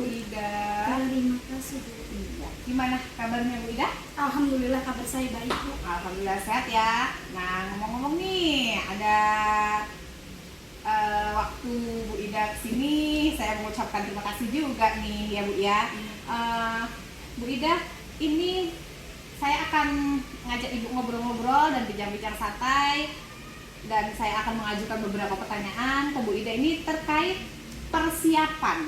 Ida. Terima kasih Bu. Iya. Gimana kabarnya Bu Ida? Alhamdulillah kabar saya baik Bu. Alhamdulillah sehat ya. Nah ngomong-ngomong nih, ada waktu Bu Ida kesini, saya mengucapkan terima kasih juga nih ya Bu ya. Bu Ida, ini saya akan ngajak Ibu ngobrol-ngobrol dan bincang-bincang santai, dan saya akan mengajukan beberapa pertanyaan ke Bu Ida ini terkait persiapan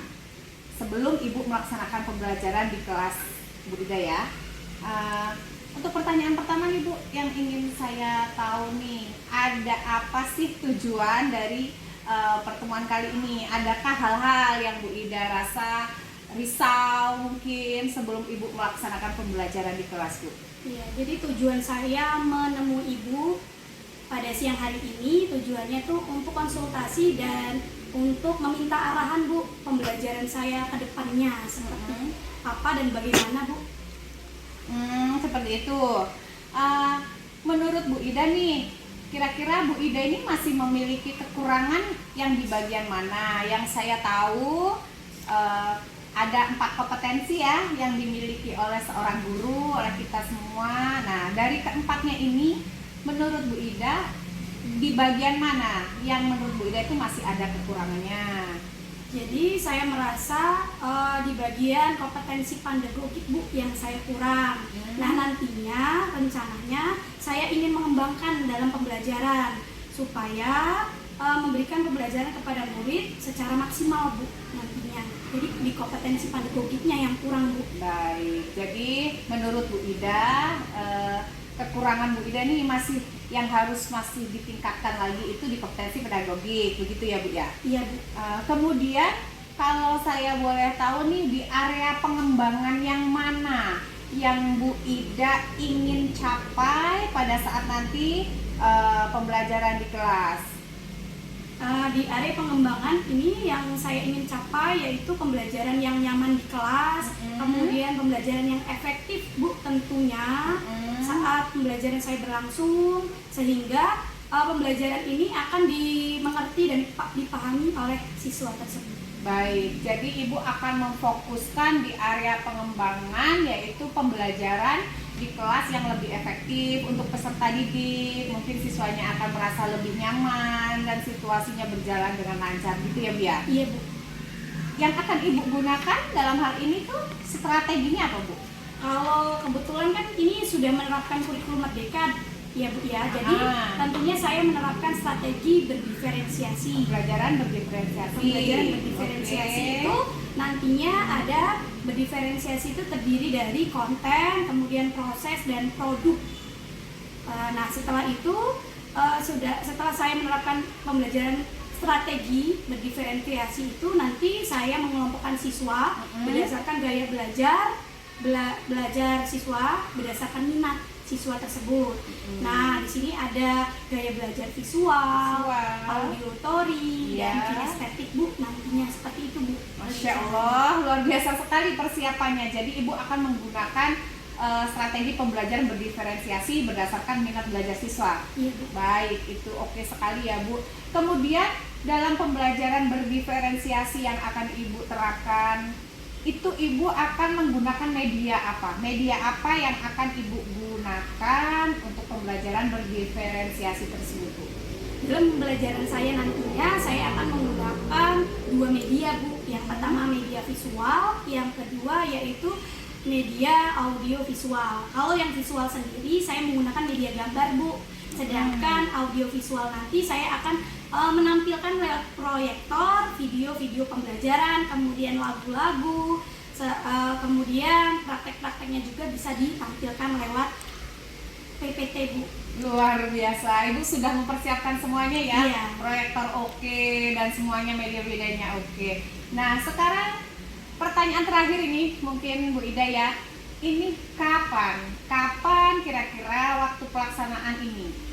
sebelum Ibu melaksanakan pembelajaran di kelas Bu Ida ya. Untuk pertanyaan pertama nih Bu, yang ingin saya tahu nih, ada apa sih tujuan dari pertemuan kali ini? Adakah hal-hal yang Bu Ida rasa risau mungkin sebelum Ibu melaksanakan pembelajaran di kelas Bu? Iya, jadi tujuan saya menemui Ibu pada siang hari ini tujuannya tuh untuk konsultasi dan untuk meminta arahan Bu pembelajaran saya ke depannya seperti apa dan bagaimana Bu. Seperti itu. Menurut Bu Ida nih, kira-kira Bu Ida ini masih memiliki kekurangan yang di bagian mana? Yang saya tahu ada 4 kompetensi ya yang dimiliki oleh seorang guru, oleh kita semua. Nah, dari keempatnya ini, menurut Bu Ida, di bagian mana yang menurut Bu Ida itu masih ada kekurangannya? Jadi saya merasa di bagian kompetensi pedagogik Bu yang saya kurang. Nah nantinya rencananya saya ingin mengembangkan dalam pembelajaran supaya memberikan pembelajaran kepada murid secara maksimal Bu nantinya. Jadi di kompetensi pedagogiknya yang kurang Bu. Baik, jadi menurut Bu Ida kekurangan Bu Ida ini masih ditingkatkan lagi itu di kompetensi pedagogik, begitu ya Bu ya? Iya Bu. Kemudian kalau saya boleh tahu nih, di area pengembangan yang mana yang Bu Ida ingin capai pada saat nanti pembelajaran di kelas? Di area pengembangan ini yang saya ingin capai yaitu pembelajaran yang nyaman di kelas, kemudian pembelajaran yang efektif Bu tentunya saat pembelajaran saya berlangsung, sehingga pembelajaran ini akan dimengerti dan dipahami oleh siswa tersebut. Baik, jadi Ibu akan memfokuskan di area pengembangan yaitu pembelajaran di kelas yang lebih efektif untuk peserta didik, mungkin siswanya akan merasa lebih nyaman dan situasinya berjalan dengan lancar gitu ya Bu ya? Iya Bu. Yang akan Ibu gunakan dalam hal ini tuh strateginya apa Bu? Kalau kebetulan kan ini sudah menerapkan kurikulum Merdeka ya Bu ya, jadi tentunya saya menerapkan strategi berdiferensiasi. Pembelajaran berdiferensiasi. Pembelajaran berdiferensiasi itu nantinya ada berdiferensiasi itu terdiri dari konten, kemudian proses dan produk. Nah setelah itu setelah saya menerapkan pembelajaran strategi berdiferensiasi itu, nanti saya mengelompokkan siswa berdasarkan gaya belajar siswa berdasarkan minat siswa tersebut. Nah, di sini ada gaya belajar visual, auditory, dan kinestetik Bu, nantinya seperti itu Bu. Masya Allah, luar biasa sekali persiapannya. Jadi Ibu akan menggunakan strategi pembelajaran berdiferensiasi berdasarkan minat belajar siswa. Iya Bu. Baik, itu oke sekali ya Bu. Kemudian dalam pembelajaran berdiferensiasi yang akan Ibu terapkan, itu Ibu akan menggunakan media apa? Media apa yang akan Ibu gunakan untuk pembelajaran berdiferensiasi tersebut Bu? Dalam pembelajaran saya nantinya saya akan menggunakan 2 media Bu. Yang pertama media visual, yang kedua yaitu media audio visual. Kalau yang visual sendiri saya menggunakan media gambar Bu. Sedangkan audio visual nanti saya akan menampilkan lewat proyektor, video-video pembelajaran, kemudian lagu-lagu, kemudian praktek-prakteknya juga bisa ditampilkan lewat PPT Bu. Luar biasa, Ibu sudah mempersiapkan semuanya ya. Iya. Proyektor oke, dan semuanya media-medianya oke. Nah sekarang pertanyaan terakhir ini mungkin Bu Ida ya, ini kapan kira-kira waktu pelaksanaan ini?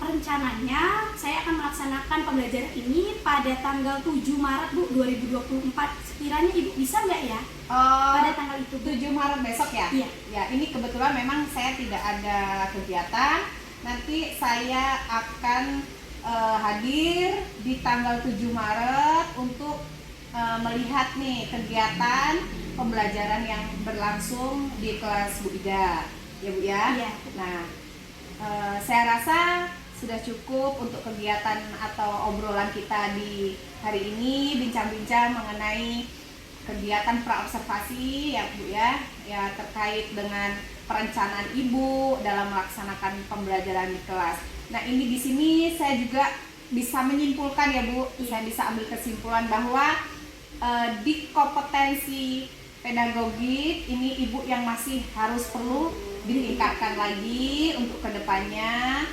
Rencananya saya akan melaksanakan pembelajaran ini pada tanggal 7 Maret Bu 2024. Sekiranya Ibu bisa nggak ya? Pada tanggal itu 7 Maret besok ya? Iya. Ya, ini kebetulan memang saya tidak ada kegiatan. Nanti saya akan hadir di tanggal 7 Maret untuk melihat nih kegiatan pembelajaran yang berlangsung di kelas Bu Ida, ya Bu ya. Iya. Nah, saya rasa sudah cukup untuk kegiatan atau obrolan kita di hari ini, bincang-bincang mengenai kegiatan praobservasi ya Bu ya, terkait dengan perencanaan Ibu dalam melaksanakan pembelajaran di kelas. Nah, ini di sini saya juga bisa menyimpulkan ya Bu, saya bisa ambil kesimpulan bahwa di kompetensi pedagogik ini Ibu yang masih harus perlu ditingkatkan lagi untuk kedepannya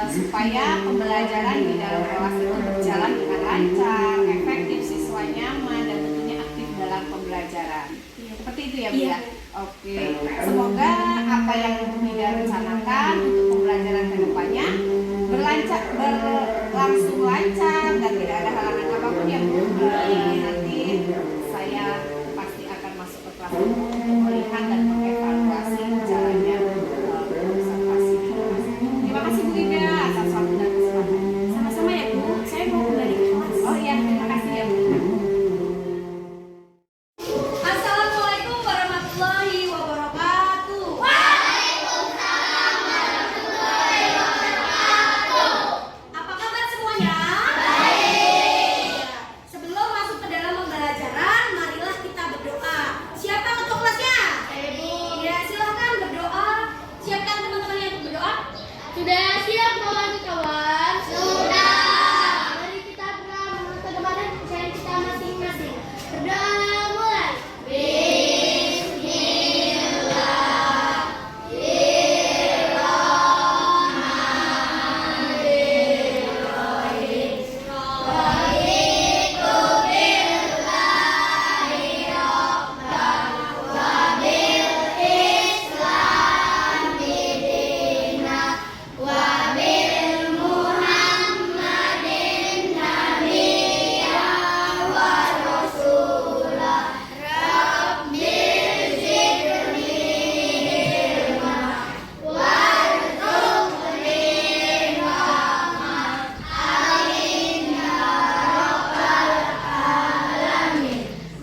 supaya pembelajaran di dalam kelas itu berjalan dengan lancar, efektif, siswa nyaman, dan tentunya aktif dalam pembelajaran. Seperti itu ya Bu ya? Oke, semoga apa yang Bu Ida rencanakan untuk pembelajaran kedepannya berlangsung lancar dan tidak ada halangan apapun ya Bu. Nanti saya pasti akan masuk ke kelas untuk melihat dan mengevaluasi jalannya observasi di kelas. Terima kasih Bu Ida atas waktu dan kesempatan. Sama-sama ya Bu, saya mau kembali ke kelas. Oh iya, terima kasih ya Bu. Assalamualaikum warahmatullahi wabarakatuh. Apa kabar semuanya? Baik. Sebelum masuk ke dalam pembelajaran, marilah kita berdoa. Siapa ketua kelasnya? Saya Bu. Ya, silahkan berdoa. Siapkan teman-teman yang untuk berdoa. Sudah siap kawan-kawan? Sudah. Mari kita berdoa kepada percayaan kita masing-masing. Berdoa mulai.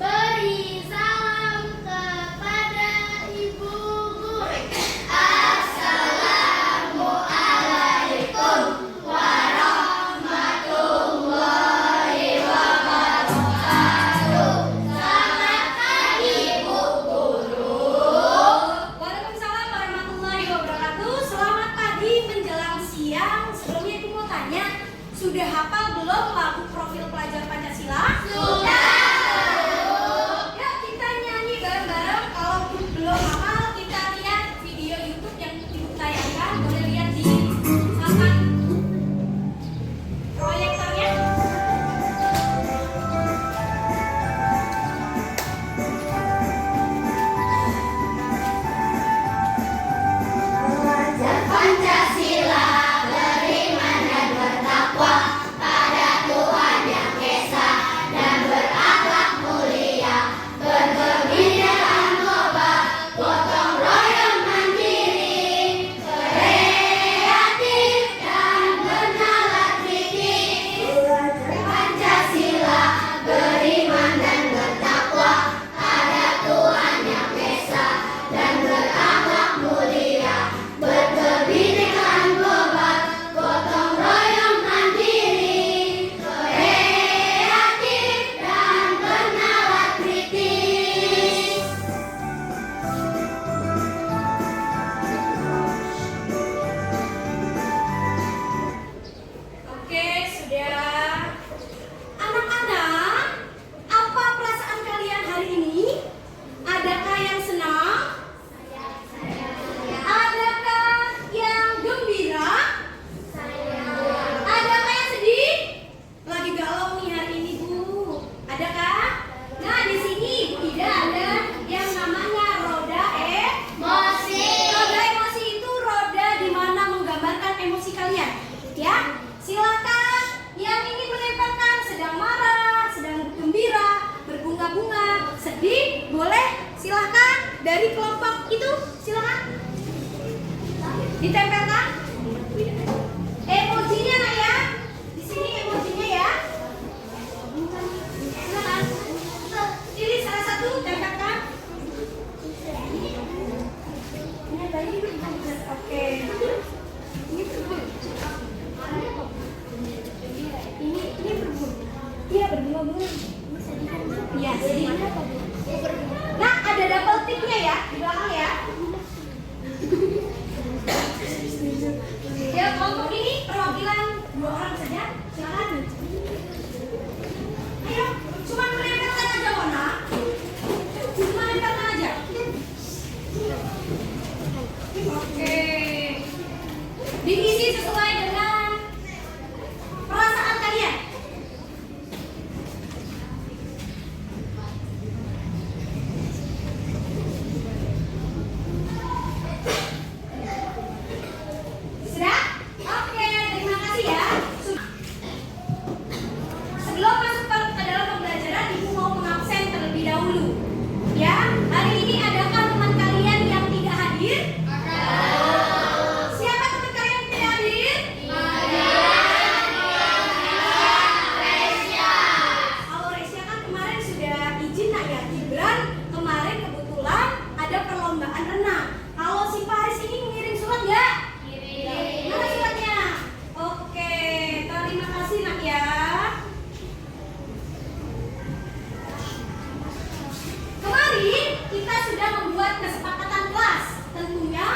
Beri salam kepada Ibu Guru. Assalamualaikum warahmatullahi wabarakatuh. Selamat pagi Bu Guru. Waalaikumsalam warahmatullahi wabarakatuh. Selamat pagi menjelang siang. Sebelumnya Ibu mau tanya, sudah hafal belum lagu profil pelajar Pancasila? Sudah. Ya, kita nyanyi bareng-bareng. Kalau belum hafal, kita lihat video YouTube yang Ibu tayangkan. Boleh lihat di papan proyektornya. Belajar Pancasila, beriman dan bertakwa pada Tuhan Yang Esa dan berakhlak mulia, berkebinekaan global, gotong royong mandiri, kreatif dan bernalar kritis. Belajar Pancasila, beriman dan bertakwa pada Tuhan Yang Esa dan berakhlak mulia, berkebinekaan global, gotong royong mandiri, kreatif dan bernalar kritis. Oke, sudah. Anak-anak, apa perasaan kalian hari ini? Adakah yang senang? Adakah yang gembira? Adakah yang sedih? Lagi galau nih hari ini, Bu. Adakah? Nah, di sini Bu Ida ada yang namanya roda emosi. Roda emosi itu roda di mana menggambarkan emosi kalian. Ya, silakan yang ingin menempelkan sedang marah, sedang gembira, berbunga-bunga, sedih, boleh silahkan dari kelompok itu, silakan ditempelkan emojinya nak ya, di sini emojinya ya, silakan. Iya sih. Nah, ada double tipnya ya di belakang ya. Ya, kelompok ini perwakilan 2 orang saja. Silakan. Ayo, cuma melemparkan aja Mona. Cuma lemparkan aja. Oke. Diisi sesuai dengan perasaan kalian. Sudah? Oke, terima kasih ya. Sebelum masuk ke dalam pembelajaran, Ibu mau mengabsen terlebih dahulu. Ya, hari ini adakah teman kalian yang tidak hadir? Siapa teman kalian yang tidak hadir? Kalau Resya kan kemarin sudah izin nak ya. Gibran kemarin kebetulan ada perlombaan renang. Kalau si Paris ini mengirim surat nggak? Mana suratnya? Oke, terima kasih nak ya. Kemarin kita sudah membuat kesepakatan kelas. Tentunya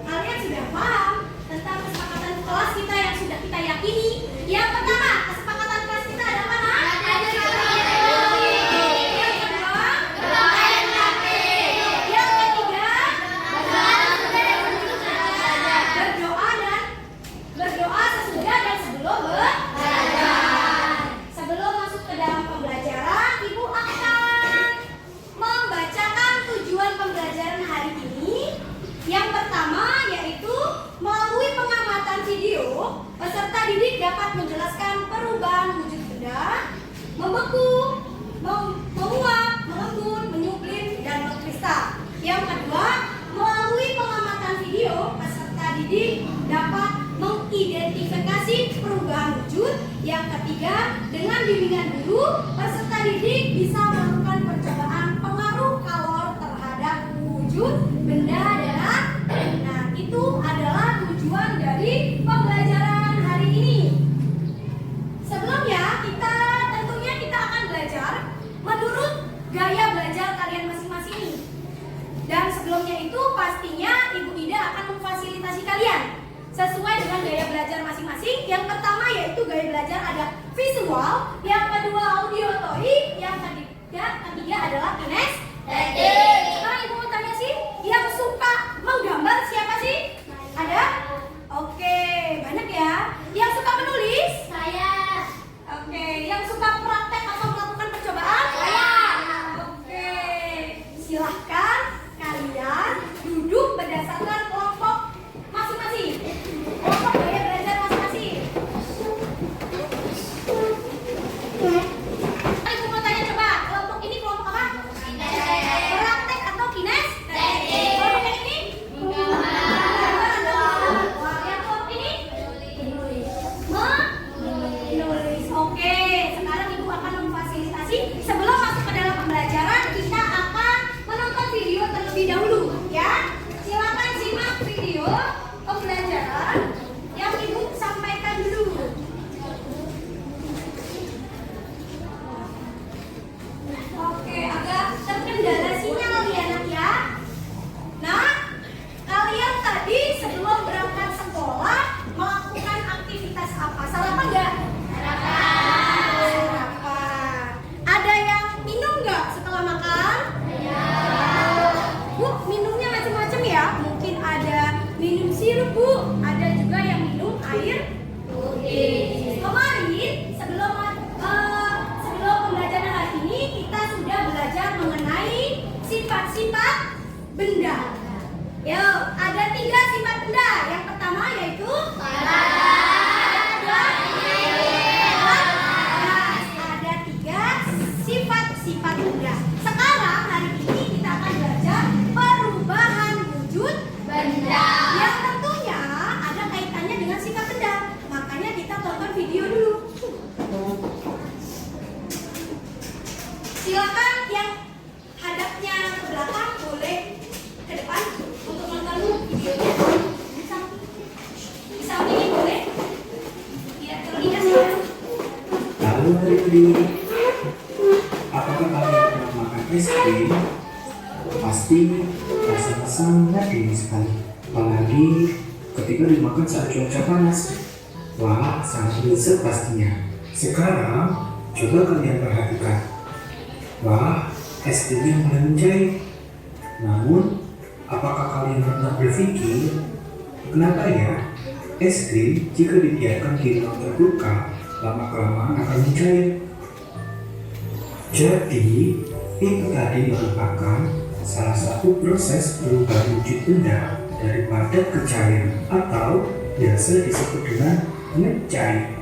kalian sudah paham tentang kesepakatan kelas kita yang sudah kita yakini. Yang pertama, kesepakatan kelas kita ada apa nak? Yang kedua, yang ketiga, berdoa sesudah dan sebelum belajar. Sebelum masuk ke dalam pembelajaran, Ibu akan membacakan tujuan pembelajaran hari ini. Yang pertama yaitu melalui pengamatan video, peserta didik dapat menjelaskan perubahan wujud benda, membeku, menguap, mengembun, menyublim, dan mengkristal. Yang kedua, melalui pengamatan video, peserta didik dapat mengidentifikasi perubahan wujud. Yang ketiga, dengan bimbingan guru, peserta didik bisa melakukan percobaan pengaruh kalor terhadap wujud benda darat. Nah, itu adalah tujuan dari pembelajaran hari ini. Sebelumnya, tentunya kita akan belajar menurut gaya belajar kalian masing-masing. Dan sebelumnya itu pastinya Ibu Ida akan memfasilitasi kalian sesuai dengan gaya belajar masing-masing. Yang pertama yaitu gaya belajar ada visual, yang kedua auditory, yang ketiga adalah kinestetik. Sekarang Ibu mau tanya sih, yang suka menggambar siapa sih? Ada? Oke, banyak ya. Yang suka menulis? Saya. Oke, yang suka praktek atau melakukan percobaan? Saya. Oke, silahkan kalian duduk berdasarkan kelompok masing-masing. Kelompok gaya belajar masing-masing. Ibu mau tanya coba, kelompok ini kelompok apa? Praktek atau kinestetik? Kelompok yang ini? Wah, yang kelompok ini? Menulis. Oke, sekarang Ibu akan memfasilitasi. Sebelum masuk ke dalam pembelajaran, kita akan menonton video terlebih dahulu, ya. Silakan simak video pembelajaran yang Ibu sampaikan dulu. Oke, agak terkendala sinyal ya nak ya. Nah, kalian tadi sebelum berangkat sekolah melakukan aktivitas apa? Sarapan nggak? Sarapan. Ada yang minum nggak setelah makan? Bu, minumnya macam-macam ya. Mungkin ada minum sirup Bu, ada juga yang minum air putih. Kemarin sebelum pembelajaran hari ini kita sudah belajar mengenai sifat-sifat benda. Yuk, ada 3 sifat benda. Yang pertama yaitu ada 3 sifat-sifat benda. Sekarang hari ini kita akan belajar perubahan wujud benda. Yang tentunya ada kaitannya dengan sifat benda. Makanya kita tonton video dulu. Silakan yang hadapnya ke belakang boleh ke depan untuk nonton videonya. Di samping boleh. Biar terlihat ya. Lalu hari ini, apakah kalian es krim, pasti rasanya sangat dingin sekali. Apalagi ketika dimakan saat cuaca panas. Wah, sangat lezat pastinya. Sekarang, coba kalian perhatikan. Wah, es krim yang mulai mencair. Namun, apakah kalian pernah berpikir, kenapa ya es krim jika dibiarkan di ruang terbuka, lama-kelamaan akan mencair? Jadi, itu tadi merupakan salah satu proses perubahan wujud benda dari padat ke cair atau biasa disebut dengan mencair.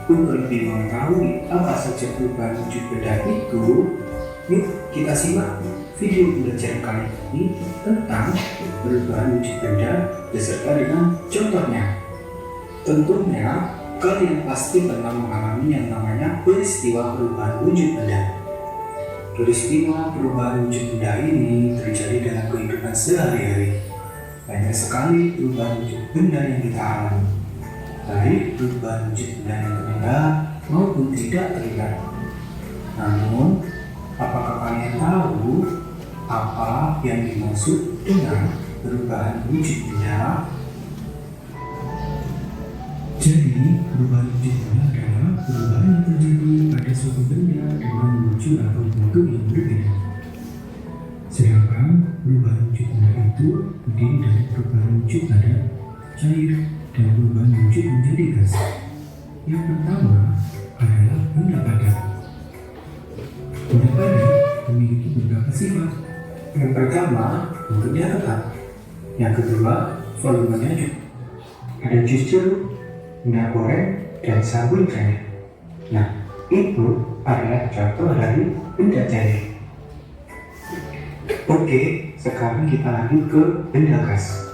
Untuk lebih mengetahui apa saja perubahan wujud benda itu, yuk kita simak video pembelajaran kali ini tentang perubahan wujud benda beserta dengan contohnya. Tentunya kalian pasti pernah mengalami yang namanya peristiwa perubahan wujud benda. Peristiwa perubahan wujud benda ini terjadi dalam kehidupan sehari-hari. Banyak sekali perubahan wujud benda yang kita alami, baik perubahan wujud benda yang terlihat maupun tidak terlihat. Namun, apakah kalian tahu apa yang dimaksud dengan perubahan wujud benda? Jadi, perubahan wujud benda adalah perubahan yang terjadi pada suatu benda dengan wujud atau bentuk yang berbeda. Sedangkan perubahan wujud benda itu terdiri dari perubahan wujud pada cair dan perubahan wujud menjadi gas. Yang pertama adalah benda padat. Benda padat memiliki beberapa sifat. Yang pertama, bentuknya tetap. Yang kedua, volumenya cukup. Ada jus jeruk, minyak goreng, dan sabun cair. Nah, itu adalah contoh dari benda cair. Oke, sekarang kita lanjut ke benda gas.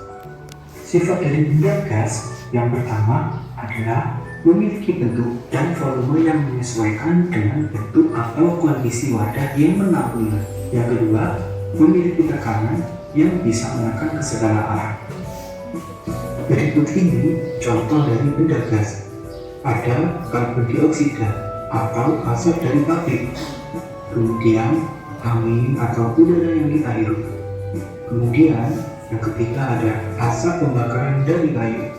Sifat dari benda gas yang pertama adalah memiliki bentuk dan volume yang menyesuaikan dengan bentuk atau kondisi wadah yang menampung. Yang kedua, memiliki tekanan yang bisa menekan ke segala arah. Berikut ini contoh dari benda gas. Ada karbon dioksida atau asap dari pabrik. Kemudian angin atau udara yang kita hirup. Kemudian yang ketiga ada asap pembakaran dari kayu.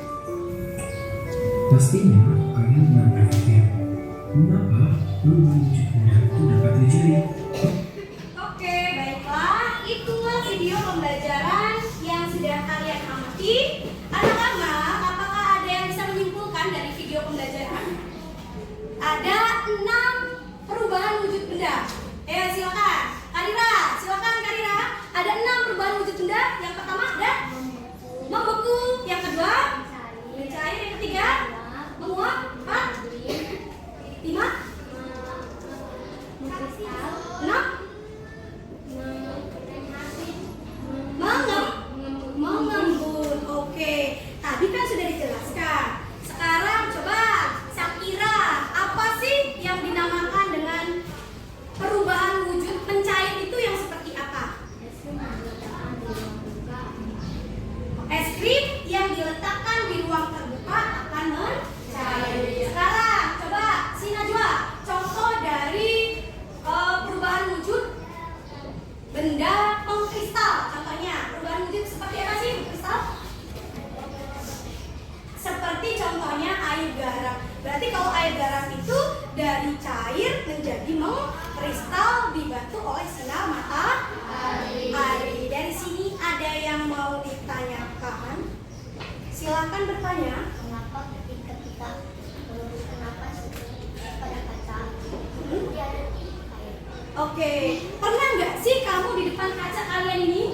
Pastinya kalian pernah berpikir, mengapa perubahan wujud benda itu dapat terjadi? Oke, baiklah. Itulah video pembelajaran yang sudah kalian amati. Anak-anak, apakah ada yang bisa menyimpulkan dari video pembelajaran? Ada 6 perubahan wujud benda. Silakan. Silakan Karira. Ada 6 perubahan wujud benda. Yang pertama ada membeku. Yang kedua mencair. Yang ketiga menguap. 4, 5, 6 mengembun. Oke, tadi kan sudah dijelaskan. Sekarang coba Syakira, apa sih yang dinamakan dengan perubahan wujud mencair itu yang seperti apa? Es krim yang diletakkan di ruang terbuka akan mencair. Sekarang coba si Najwa, contoh dari perubahan wujud benda mengkristal. Contohnya perubahan wujud seperti apa sih mengkristal? Seperti contohnya air garam. Berarti kalau air garam itu dari cair menjadi mengkristal dibantu oleh sinar matahari. Dari sini ada yang mau ditanyakan? Silakan bertanya. Kenapa ketika kita meluruskan napas pada kaca dia ada air? Oke, pernah nggak sih kamu di depan kaca kalian ini?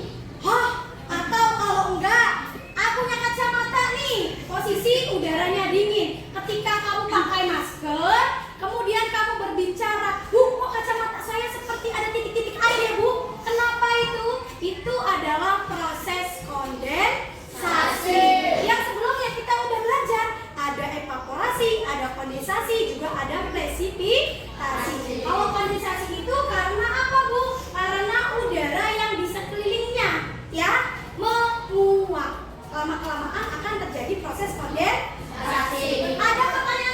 Atau kalau enggak, aku punya kacamata nih. Posisi udaranya dingin. Ketika kamu pakai masker, kemudian kamu berbicara, Bu, kok kacamata saya seperti ada titik-titik air ya, Bu? Kenapa itu? Itu adalah proses kondensasi. Yang sebelumnya kita udah belajar, ada evaporasi, ada kondensasi, juga ada presipitasi. Kalau kondensasi itu karena apa, Bu? Karena udara yang di sekelilingnya ya menguap. Lama-kelamaan akan terjadi proses kondensasi. Ada pertanyaan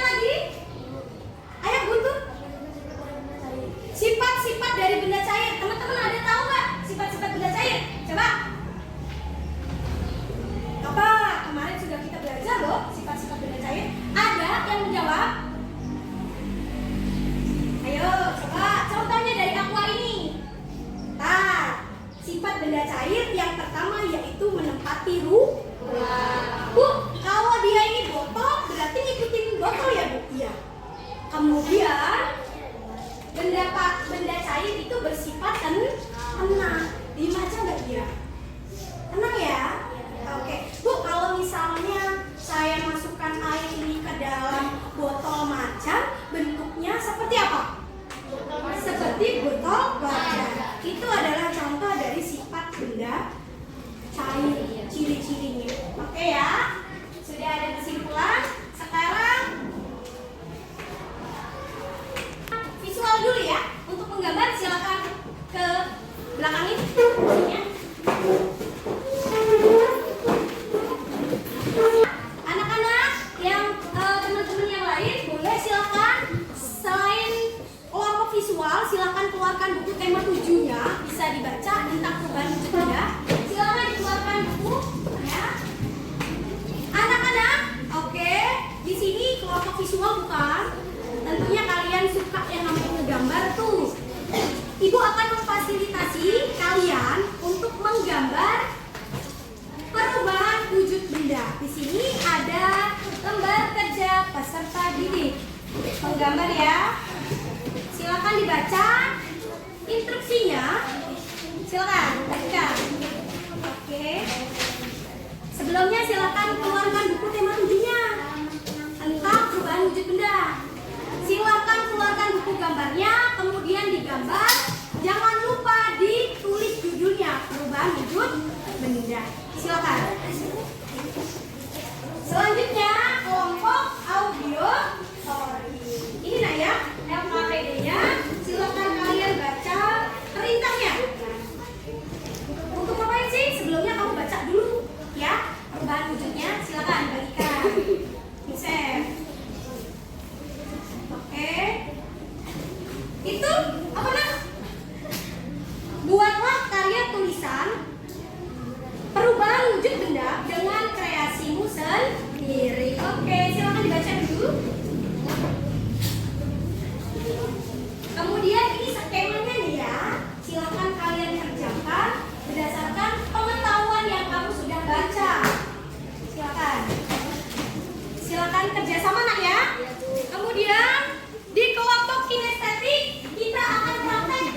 benda cair yang pertama yaitu menempati ruang. Bu, kalau dia ini botol berarti ngikutin botol ya Bu? Iya. Kemudian benda cair itu bersifat tenang. Diem aja nggak dia? Tenang ya? Oke. Bu, kalau misalnya saya masukkan air ini ke dalam botol macan, bentuknya seperti apa? Seperti botol wajan. Itu adalah contoh dari sifat benda cair, ciri-cirinya. Oke ya? Sudah ada kesimpulan? Sekarang visual dulu ya. Untuk menggambar silakan ke belakang ini. Anak-anak yang teman-teman yang lain boleh silakan selain kelompok visual silakan keluarkan buku tema 7-nya, bisa dibaca tentang perubahan wujud benda. Silakan dikeluarkan buku ya. Anak-anak, oke. Di sini kelompok visual bukan? Tentunya kalian suka yang namanya ngegambar tuh. Ibu akan memfasilitasi kalian untuk menggambar perubahan wujud benda. Di sini ada lembar kerja peserta didik. Menggambar ya. Silakan dibaca instruksinya. Silakan baca. Oke. Sebelumnya silakan keluarkan buku tema 7-nya tentang perubahan wujud benda. Silakan keluarkan buku gambarnya, kemudian digambar. Jangan lupa ditulis judulnya, perubahan wujud benda. Silakan. Selanjutnya kelompok audio. Ini nah ya, LKPD-nya. Silakan kalian baca perintahnya. Untuk ngapain sih? Sebelumnya kamu baca dulu ya perubahan wujudnya. Silakan bagikan. Misal. Oke. Itu apa nak? Buatlah karya tulisan perubahan wujud benda dengan kreasimu sendiri. Oke, silakan dibaca dulu. Kemudian ini skemanya nih ya. Silakan kalian kerjakan berdasarkan pengetahuan yang kamu sudah baca. Silakan. Silakan kerjasama nak ya. Kemudian di kelompok kinestetik kita akan praktek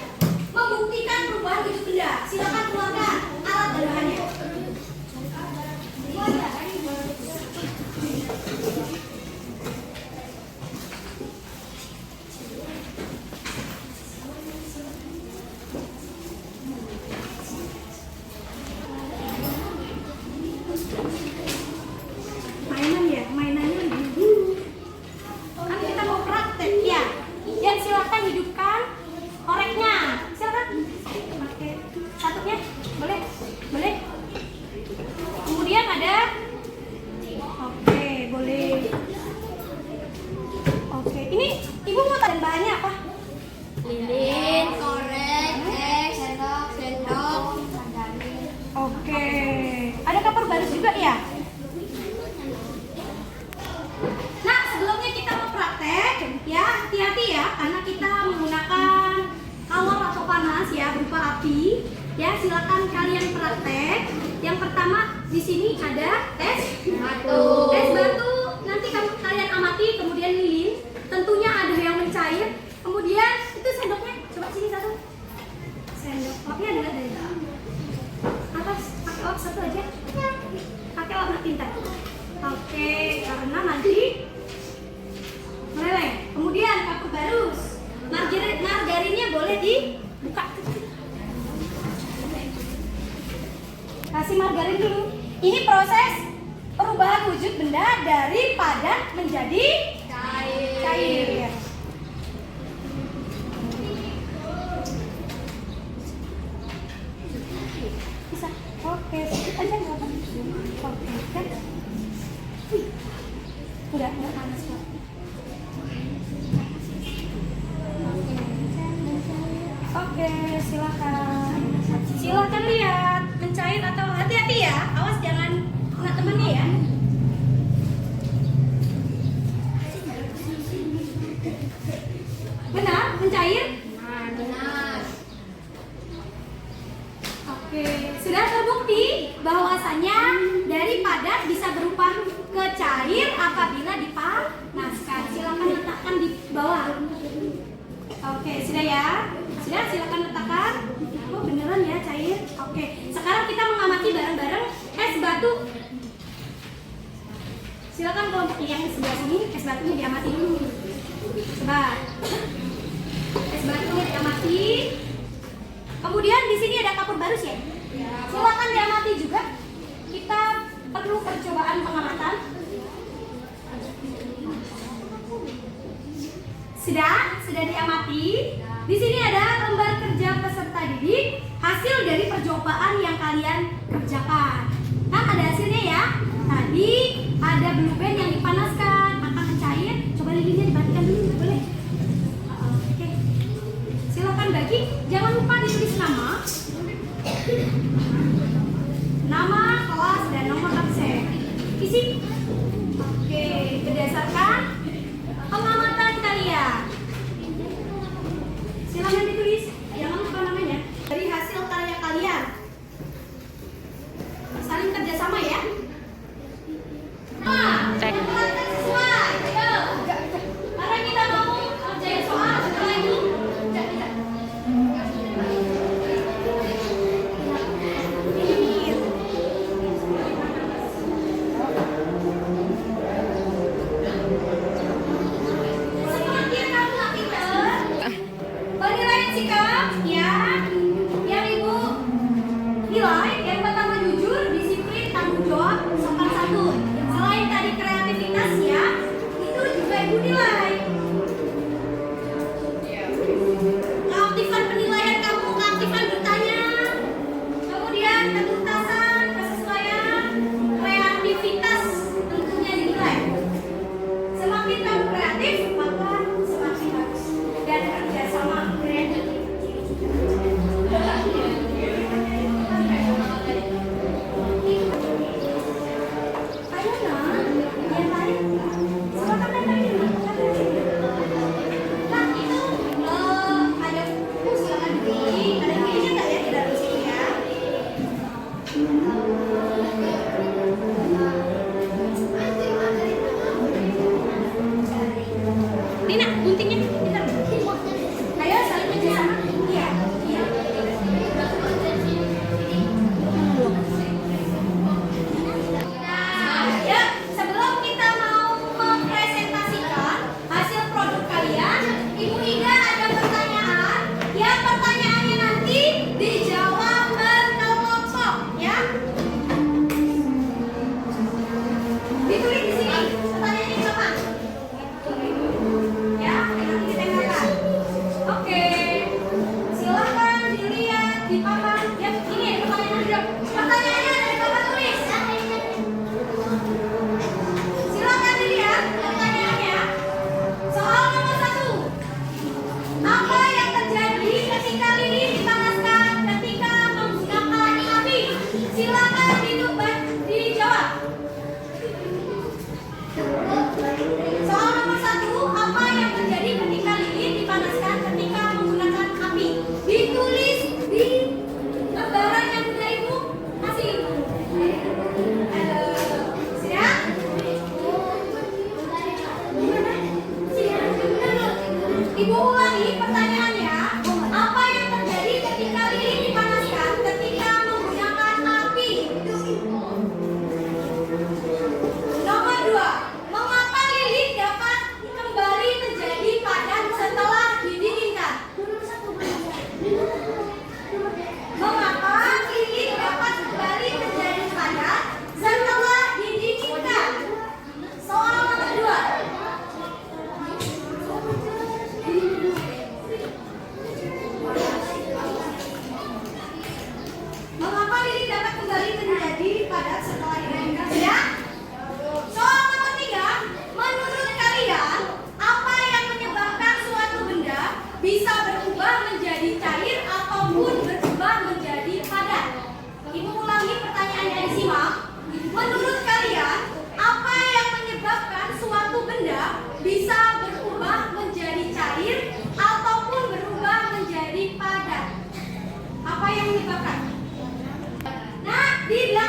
membuktikan perubahan wujud benda. Silakan keluarkan alat dan bahannya. Mainan ya, mainannya dulu. Kan kita mau praktek ya. Dan silakan hidupkan koreknya. Silakan. Pakai satunya. Boleh? Boleh? Kemudian ada. Oke, boleh. Oke, ini ibu mau dan bahannya apa? Lilin, korek, es, sendok, margarin. Oke. Ada kapur baru juga ya? Nah, sebelumnya kita mau praktek, ya hati-hati ya, karena kita menggunakan kalor atau panas ya berupa api. Ya, silakan kalian praktek. Yang pertama di sini ada es batu. Es batu nanti kalian amati, kemudian lilin. Tentunya ada yang mencair. Kemudian itu sendoknya, coba sini satu. Sendok, lapnya ada nggak dari atas? Pakai lap satu aja. Pakai warna tinta. Oke, karena nanti meleleh. Kemudian kapur barus. Margarinnya boleh dibuka. Kasih margarin dulu. Ini proses perubahan wujud benda dari padat menjadi cair. Bisa. Oke, sedikit aja nggak apa-apa. Oke, kan? Udah panas kok. Oke, silakan. Silakan lihat mencair atau hati-hati ya. Awas jangan kena temannya ya. Benar, mencair? Benar. Oke. Oke, sudah terbukti bahwasanya dari padat bisa berubah ke cair apabila dipanaskan. Silakan letakkan di bawah. Oke, sudah ya? Sudah, silakan letakkan. Oh, beneran ya cair? Oke, sekarang kita mengamati bareng-bareng es batu. Silakan kelompok yang di sebelah sini, es batunya diamati dulu. Coba. Es batunya diamati. Kemudian di sini ada kapur barus ya. Silakan diamati juga. Kita perlu percobaan pengamatan. Sudah diamati. Di sini ada lembar kerja peserta didik, hasil dari percobaan yang kalian kerjakan. Kan ada hasilnya ya. Tadi ada blue band yang dipanaskan, maka cair. Coba lilinnya dibatikan dulu, boleh? Oke. Silakan bagi. Jangan lupa ditulis nama, kelas, dan nomor absen. Isi. Oke, berdasarkan pengamatan kalian. Silakan ditulis. Jangan lupa namanya. Dari hasil karya kalian. Saling kerjasama ya. Cek. Sesuai. Ayo. Karena kita mau kerjain soal setelah itu.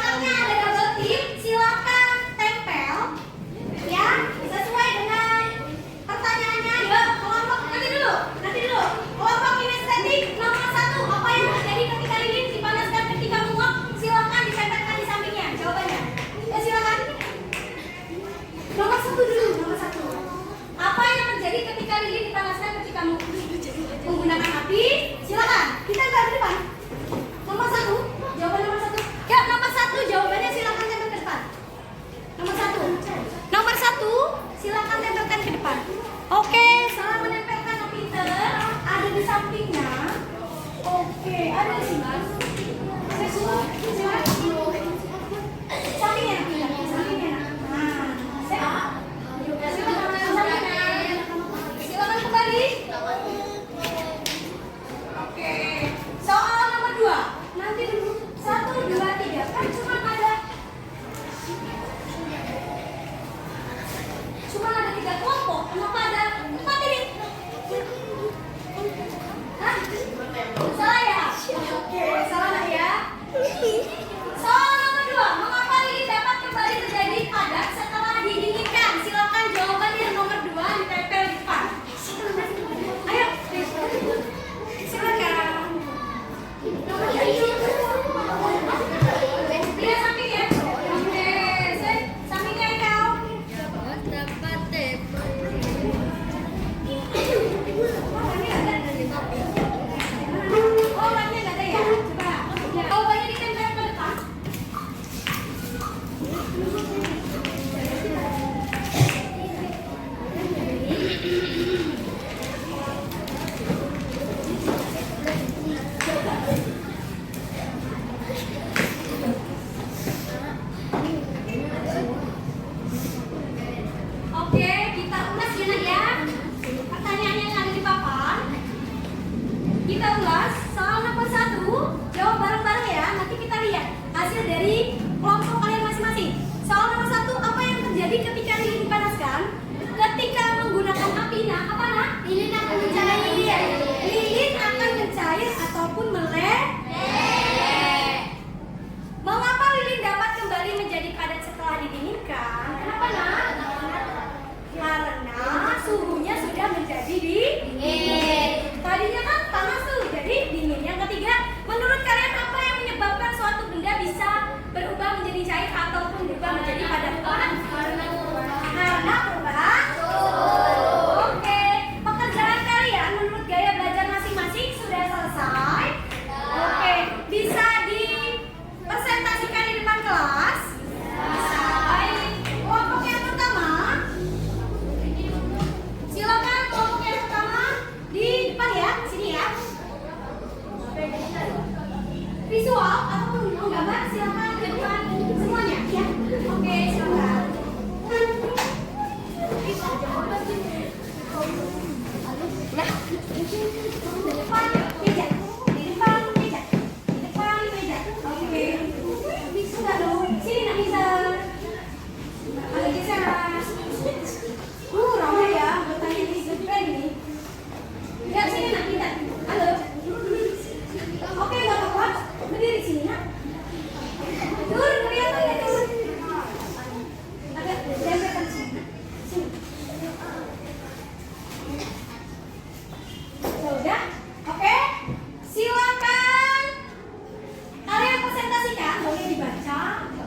belakangnya ada double tip, silakan tempel ya sesuai dengan pertanyaannya. Yuk, kelompok nanti dulu. Kelompok kinestetik nomor 1, apa yang terjadi ketika lilin dipanaskan ketika menguap? Silakan ditempelkan di sampingnya jawabannya. Ya silakan. Nomor 1 dulu, nomor 1. Apa yang terjadi ketika lilin dipanaskan ketika menggunakan api? Silakan. Kita lihat di depan. Nomor 1, jawaban nomor 1. Ya, nomor 1 jawabannya silakan tempel ke depan. Nomor 1. Nomor 1 silakan tempelkan ke depan. Oke, salah menempelkan yang pinter. Ada di sampingnya. Oke, ada di sini. Sampingnya yang pinter, sampingnya. Nah, silakan kembali. Oke, soal nomor 2. Nanti dulu 1, 2, 3 kan cuma ada 3 kelompok. Kenapa ada 4 ini? Hah? Salah ya? Oke, salah nggak ya? Soal nomor 2. Mengapa lilin dapat kembali menjadi padat setelah didinginkan? Silakan jawaban yang nomor 2 ditempel di depan. Ayo, silakan. Nomor 3. Dia samping ya. Oke, sampingnya kau. Oh, bannya nggak ada ya? Coba. Jawabannya ditempel ke depan. Oke, kita ulas ya nak ya. Pertanyaannya yang ada di papan. Kita ulas soal nomor 1. Jawab bareng-bareng ya. Nanti kita lihat hasil dari kelompok kalian masing-masing. Soal nomor 1, apa yang terjadi ketika lilin dipanaskan? Ketika menggunakan api, nah apa nak? Lilin akan mencair. Lilin akan mencair ataupun meleleh. Mengapa lilin dapat kembali menjadi padat setelah didinginkan? Kenapa nak? Karena suhunya sudah menjadi dingin. Tadinya kan panas tuh, jadi dingin. Yang ketiga, menurut kalian apa yang menyebabkan suatu benda bisa berubah menjadi cair ataupun berubah menjadi padat? Karena perubahan suhu. Oke, pekerjaan kalian menurut gaya belajar masing-masing sudah selesai. Oke, bisa dipresentasikan di depan kelas. Baik, kelompok yang pertama. Silakan kelompok yang pertama di depan ya, sini ya. Visual ataupun menggambar silakan ke depan semuanya ya. Oke, silakan. Nah, di depan meja, di depan meja, di depan meja. Oke. Sudah dong. Sini nak bisa. Ada geser. Ramai ya, bertanya di sebelah ini. Ya sini nak kita. Halo. Oke, nggak apa-apa. Berdiri sini nak. Turun, kelihatan ya turun. Agak jambatan sini. Sini. Sudah, oke. Silakan. Kalian presentasikan, boleh dibaca.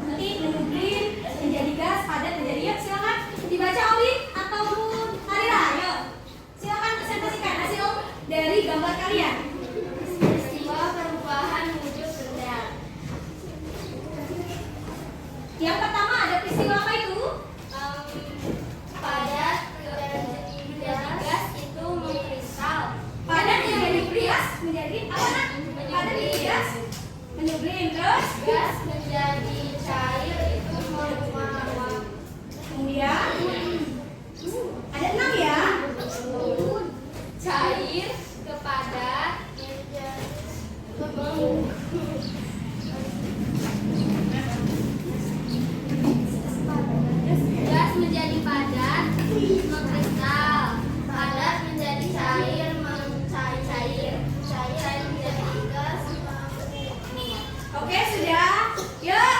Nanti mengumpulin menjadi gas, padat menjadi yuk. Silakan dibaca Oli ataupun Arira. Yuk. Silakan presentasikan hasil dari gambar kalian. Peristiwa perubahan wujud benda. Yang pertama ada peristiwa apa itu? Padat menjadi gas itu mengkristal. Padat yang menjadi gas menjadi apa nak? Padat menjadi gas menyublim terus Gas menjadi cair itu menguap. kemudian ada 6 ya. Cair ke padat gas menjadi padat mengkristal. Padat menjadi cair mencair. Cair menjadi gas. Oke sudah. Yuk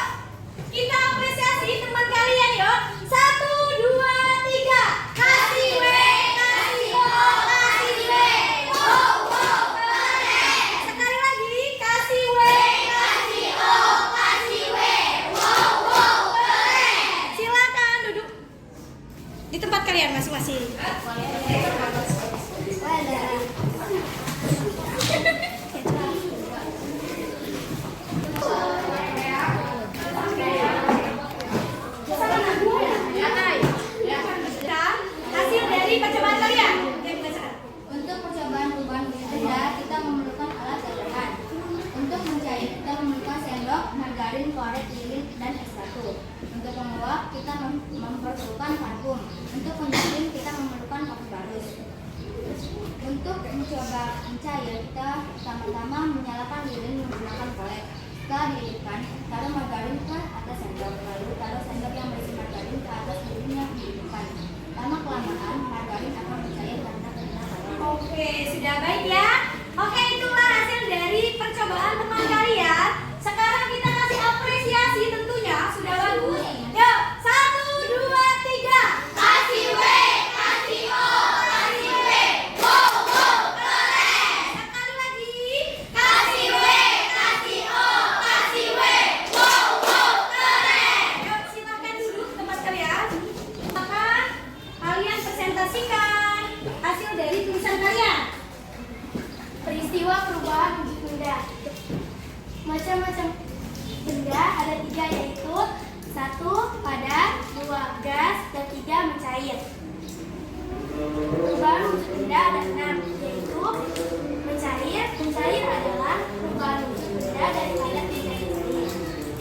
berbeda daripada benda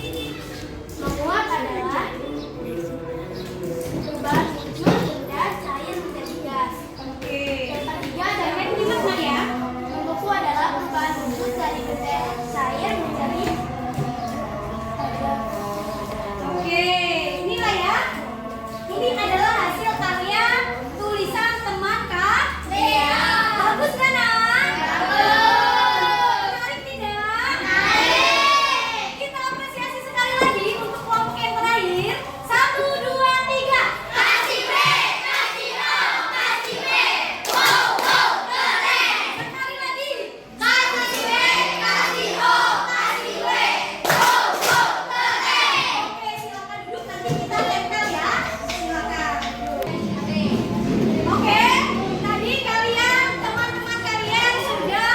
ini. Menguap adalah perubahan wujud benda cair menjadi gas. Oke. Yang ketiga adalah Gimana ya? membeku adalah perubahan wujud dari benda cair menjadi Oke, inilah ya. Ini adalah hasil karya tulisan teman Kak Dea. Bagus kan, Nak? Menarik tidak? Kita apresiasi sekali lagi untuk kelompok yang terakhir. 1, 2, 3. kasih B, kasih O, kasih B, wow, wow, keren. Sekali lagi. Kasih B, kasih O, kasih W, wow, wow, keren. Oke, silakan duduk, nanti kita tempel ya. Silakan. Oke, tadi kalian, teman-teman kalian sudah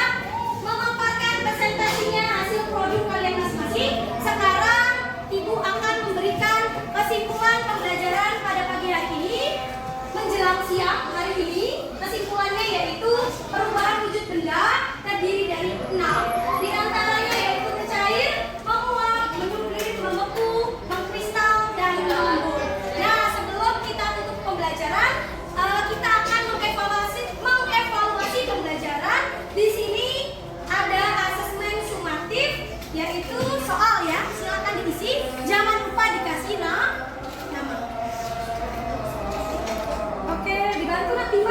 memaparkan presentasinya hasil produk kalian masing-masing. Sekarang Ibu akan memberikan kesimpulan pembelajaran pada pagi hari ini menjelang siang hari ini. Kesimpulannya yaitu perubahan wujud benda terdiri dari 6. Di antaranya yaitu mencair, menguap, mendublir, membeku, mengkristal, dan melembut. Nah, sebelum kita tutup pembelajaran, kita akan mengevaluasi pembelajaran. Di sini ada asesmen sumatif, yaitu soal ya. Silakan diisi. Jangan lupa dikasih nama. Oke, dibantu nanti Pak.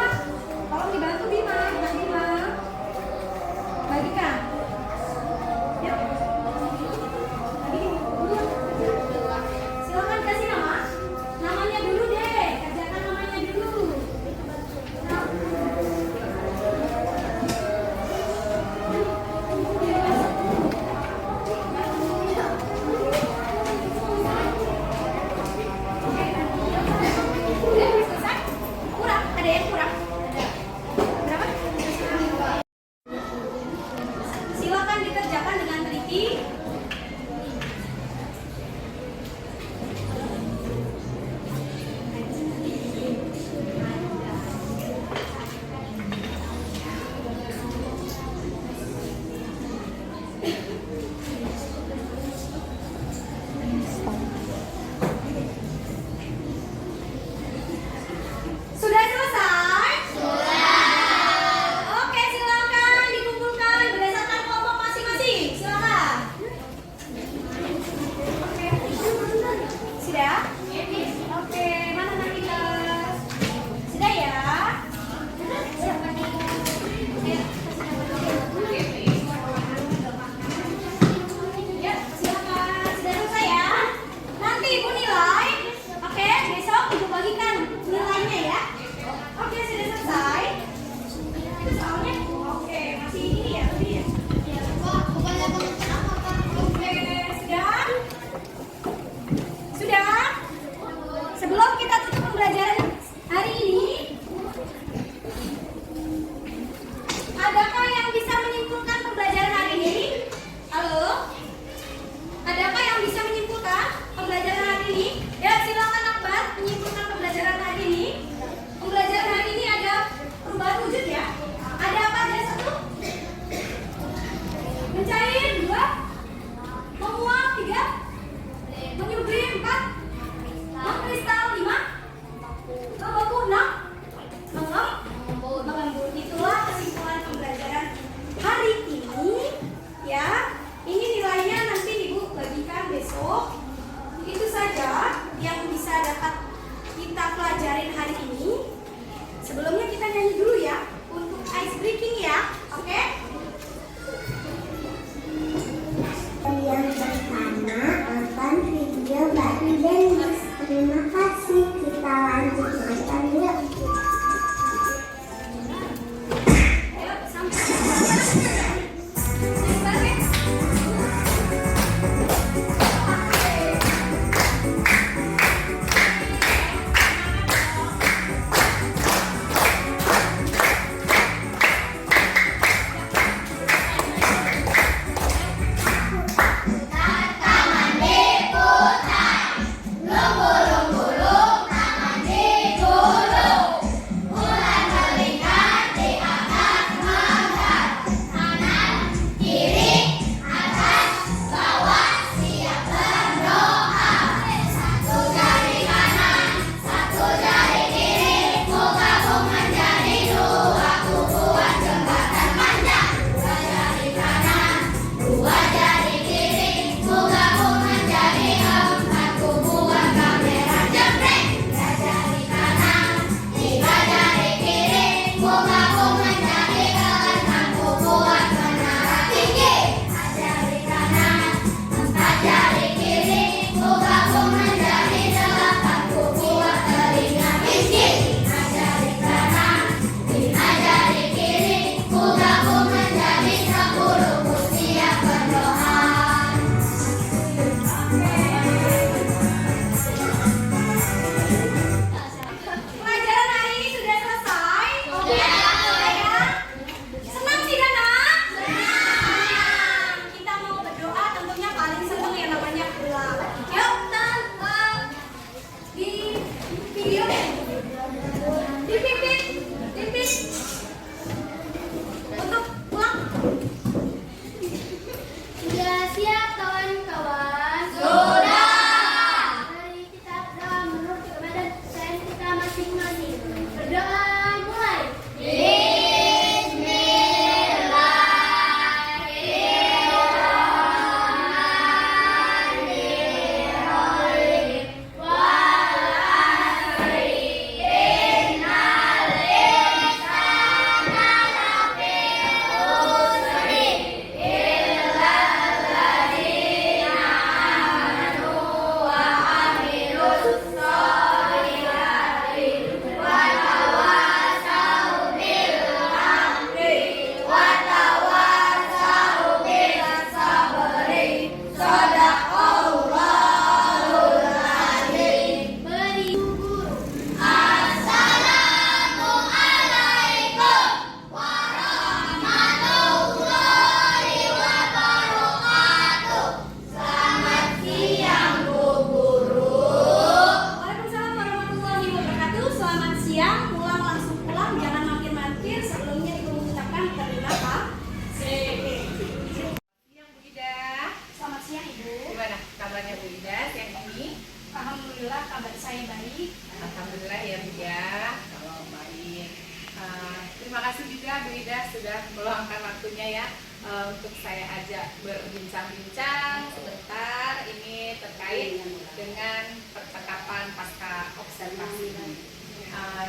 untuk saya ajak berbincang-bincang sebentar ini terkait dengan percakapan pasca observasi.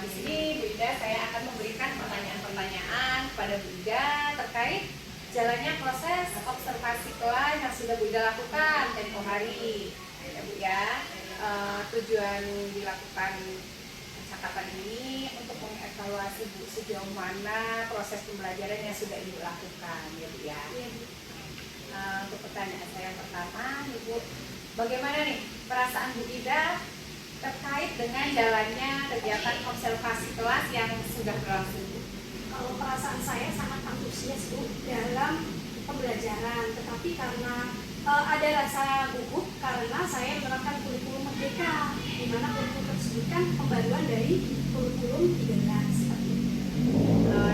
Di sini Bu Ida saya akan memberikan pertanyaan-pertanyaan kepada Bu Ida terkait jalannya proses observasi kelas yang sudah Bu Ida lakukan tempo hari. Ya Bu ya, tujuan dilakukan percakapan ini untuk mengevaluasi Bu sejauh mana proses pembelajaran yang sudah Ibu lakukan ya Bu ya. Untuk pertanyaan saya yang pertama, Ibu, bagaimana nih perasaan Bu Ida terkait dengan jalannya kegiatan observasi kelas yang sudah berlangsung? Kalau perasaan saya sangat antusias Bu dalam pembelajaran, tetapi karena ada rasa gugup karena saya menerapkan kurikulum merdeka, di mana kurikulum tersebut kan pembaruan dari kurikulum 13 seperti itu.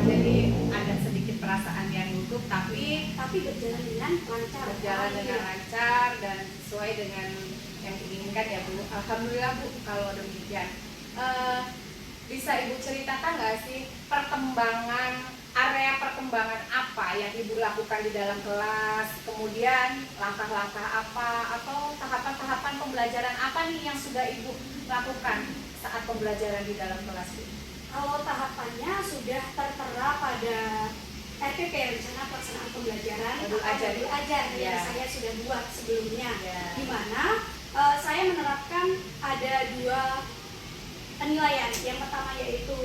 Jadi ada sedikit perasaan yang gugup, tapi berjalan dengan lancar. lancar dan sesuai dengan yang diinginkan ya Bu. Alhamdulillah Bu kalau demikian. Bisa Ibu ceritakan nggak sih area perkembangan apa yang Ibu lakukan di dalam kelas, kemudian langkah-langkah apa atau tahapan-tahapan pembelajaran apa nih yang sudah Ibu lakukan saat pembelajaran di dalam kelas Bu? Kalau tahapannya sudah tertera pada RPP, rencana pelaksanaan pembelajaran Modul ajar yang saya sudah buat sebelumnya, di mana saya menerapkan ada 2 penilaian. Yang pertama yaitu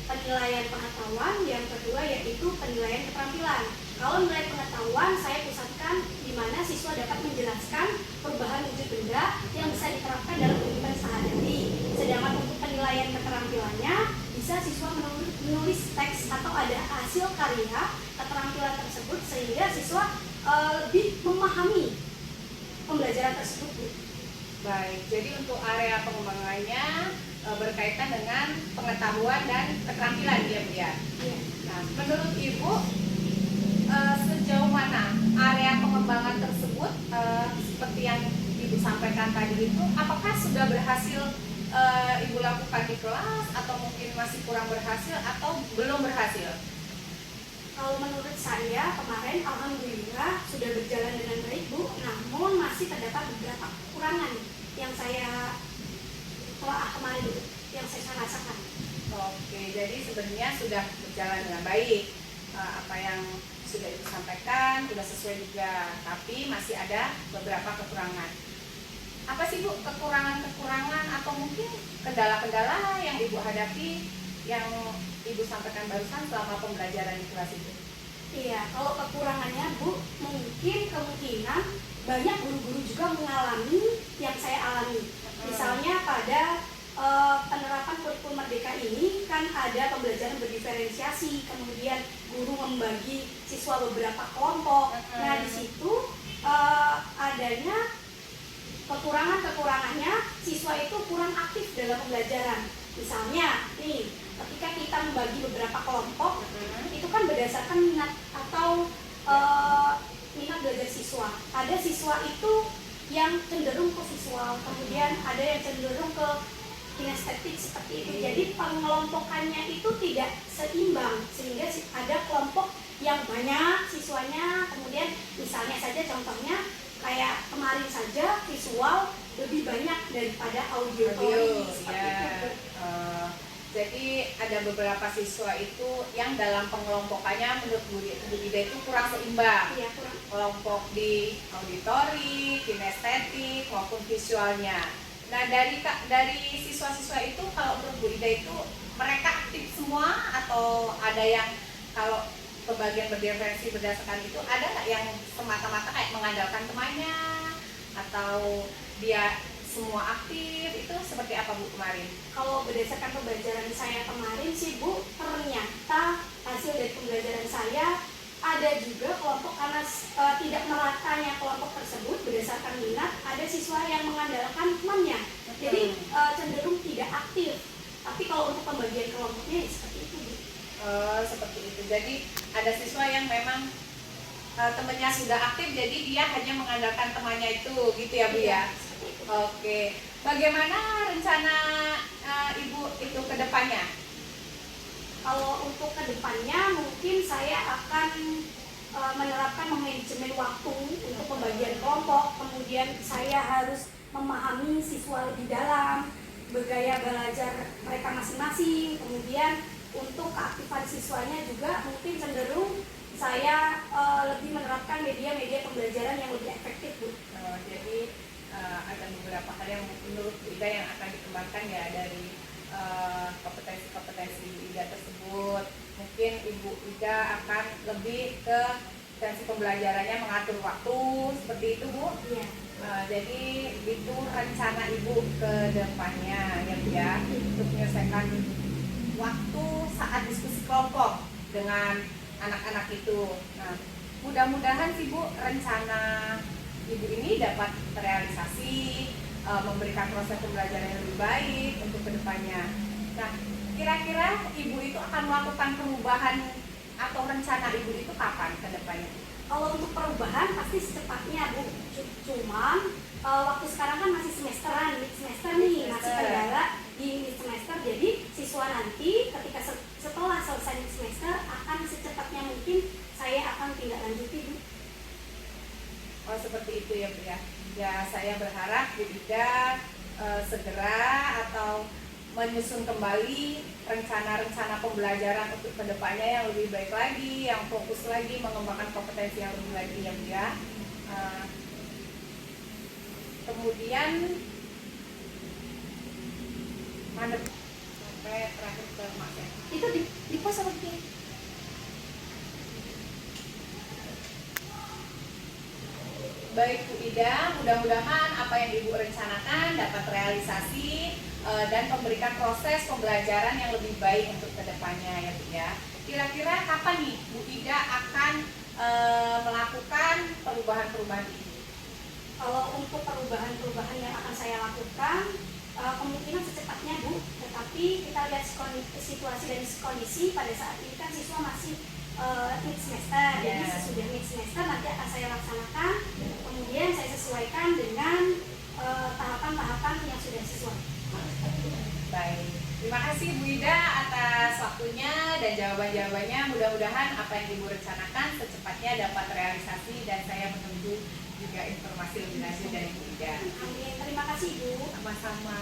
penilaian pengetahuan, yang kedua yaitu penilaian keterampilan. Kalau nilai pengetahuan saya pusatkan di mana siswa dapat menjelaskan perubahan wujud benda yang bisa diterapkan dalam kehidupan sehari-hari. Sedangkan untuk penilaian keterampilannya bisa siswa menulis teks atau ada hasil karya keterampilan tersebut sehingga siswa lebih memahami pembelajaran tersebut. Baik, jadi untuk area pengembangannya berkaitan dengan pengetahuan dan keterampilan ya Bu ya. Nah, menurut Ibu sejauh mana area pengembangan tersebut seperti yang Ibu sampaikan tadi itu, apakah sudah berhasil Ibu lakukan di kelas atau mungkin masih kurang berhasil atau belum berhasil? Kalau menurut saya kemarin alhamdulillah sudah berjalan dengan baik Bu, namun masih terdapat beberapa kekurangan yang saya telah kemarin Bu, yang saya rasakan. Oke, jadi sebenarnya sudah berjalan dengan baik. Apa yang sudah Ibu sampaikan sudah sesuai juga, tapi masih ada beberapa kekurangan. Apa sih Bu kekurangan-kekurangan atau mungkin kendala-kendala yang Ibu hadapi yang Ibu sampaikan barusan selama pembelajaran di kelas itu? Iya, kalau kekurangannya Bu, mungkin kemungkinan banyak guru-guru juga mengalami yang saya alami. Misalnya pada penerapan kurikulum merdeka ini kan ada pembelajaran berdiferensiasi, kemudian guru membagi siswa beberapa kelompok. Nah di situ adanya kekurangannya siswa itu kurang aktif dalam pembelajaran. Misalnya nih, ketika kita membagi beberapa kelompok, itu kan berdasarkan minat atau minat belajar siswa. Ada siswa itu yang cenderung ke visual, kemudian ada yang cenderung ke kinestetik seperti itu. Jadi pengelompokannya itu tidak seimbang, sehingga ada kelompok yang banyak siswanya, kemudian misalnya saja contohnya kayak kemarin saja visual lebih banyak daripada audio ya. Jadi ada beberapa siswa itu yang dalam pengelompokannya menurut Bu Ida itu kurang seimbang. Iya, kurang. Kelompok di auditori, kinestetik maupun visualnya. Nah dari siswa-siswa itu kalau menurut Bu Ida itu mereka aktif semua atau ada yang kalau pembagian berdiferensi berdasarkan itu ada nggak yang semata-mata kayak mengandalkan temannya atau dia semua aktif, itu seperti apa Bu kemarin? Kalau berdasarkan pembelajaran saya kemarin sih Bu, ternyata hasil dari pembelajaran saya ada juga kelompok karena tidak meratanya kelompok tersebut berdasarkan minat, ada siswa yang mengandalkan temannya, jadi cenderung tidak aktif. Tapi kalau untuk pembagian kelompoknya ya seperti itu Bu. Seperti itu. Jadi ada siswa yang memang temannya sudah aktif, jadi dia hanya mengandalkan temannya itu, gitu ya Bu ya? Oke, bagaimana rencana Ibu itu ke depannya? Kalau untuk kedepannya mungkin saya akan menerapkan manajemen waktu untuk pembagian kelompok, kemudian saya harus memahami siswa lebih dalam, bergaya belajar mereka masing-masing, kemudian untuk keaktifan siswanya juga mungkin cenderung saya lebih menerapkan media-media pembelajaran yang lebih efektif, Bu. Jadi ada beberapa hal yang menurut Bu Ida yang akan dikembangkan ya dari kompetensi-kompetensi Ida tersebut. Mungkin Ibu Ida akan lebih ke potensi pembelajarannya mengatur waktu seperti itu, Bu. Iya. Jadi itu rencana Ibu ke depannya ya Bu ya, untuk menyelesaikan waktu saat diskusi kelompok dengan anak-anak itu. Nah, mudah-mudahan sih Bu rencana Ibu ini dapat terrealisasi, memberikan proses pembelajaran yang lebih baik untuk kedepannya. Nah, kira-kira Ibu itu akan melakukan perubahan atau rencana Ibu itu kapan kedepannya? Kalau untuk perubahan pasti secepatnya, Bu. Cuman waktu sekarang kan masih semesteran, mid semester nih, masih kendala di mid semester. Jadi siswa nanti ketika setelah selesai mid semester akan secepatnya mungkin saya akan tindak lanjuti, Bu. Oh seperti itu ya Bu ya. Ya saya berharap Bu Ida segera atau menyusun kembali rencana-rencana pembelajaran untuk kedepannya yang lebih baik lagi, yang fokus lagi, mengembangkan kompetensi yang lebih lagi ya Bu ya. Kemudian mana sampai terakhir ke Mas ya. Itu di pos apa di? Baik Bu Ida, mudah-mudahan apa yang Ibu rencanakan dapat realisasi dan memberikan proses pembelajaran yang lebih baik untuk kedepannya ya Bu ya. Kira-kira kapan nih Bu Ida akan melakukan perubahan-perubahan ini? Kalau untuk perubahan-perubahan yang akan saya lakukan kemungkinan secepatnya, Bu. Tetapi kita lihat situasi dan kondisi pada saat ini kan siswa masih mid semester, jadi sesudah mid semester nanti akan saya laksanakan, kemudian saya sesuaikan dengan tahapan-tahapan yang sudah sesuai. Baik, terima kasih Bu Ida atas waktunya dan jawaban-jawabannya. Mudah-mudahan apa yang Ibu rencanakan secepatnya dapat realisasi dan saya menunggu juga informasi lebih lanjut dari Bu Ida. Amin, terima kasih, Bu. Sama-sama.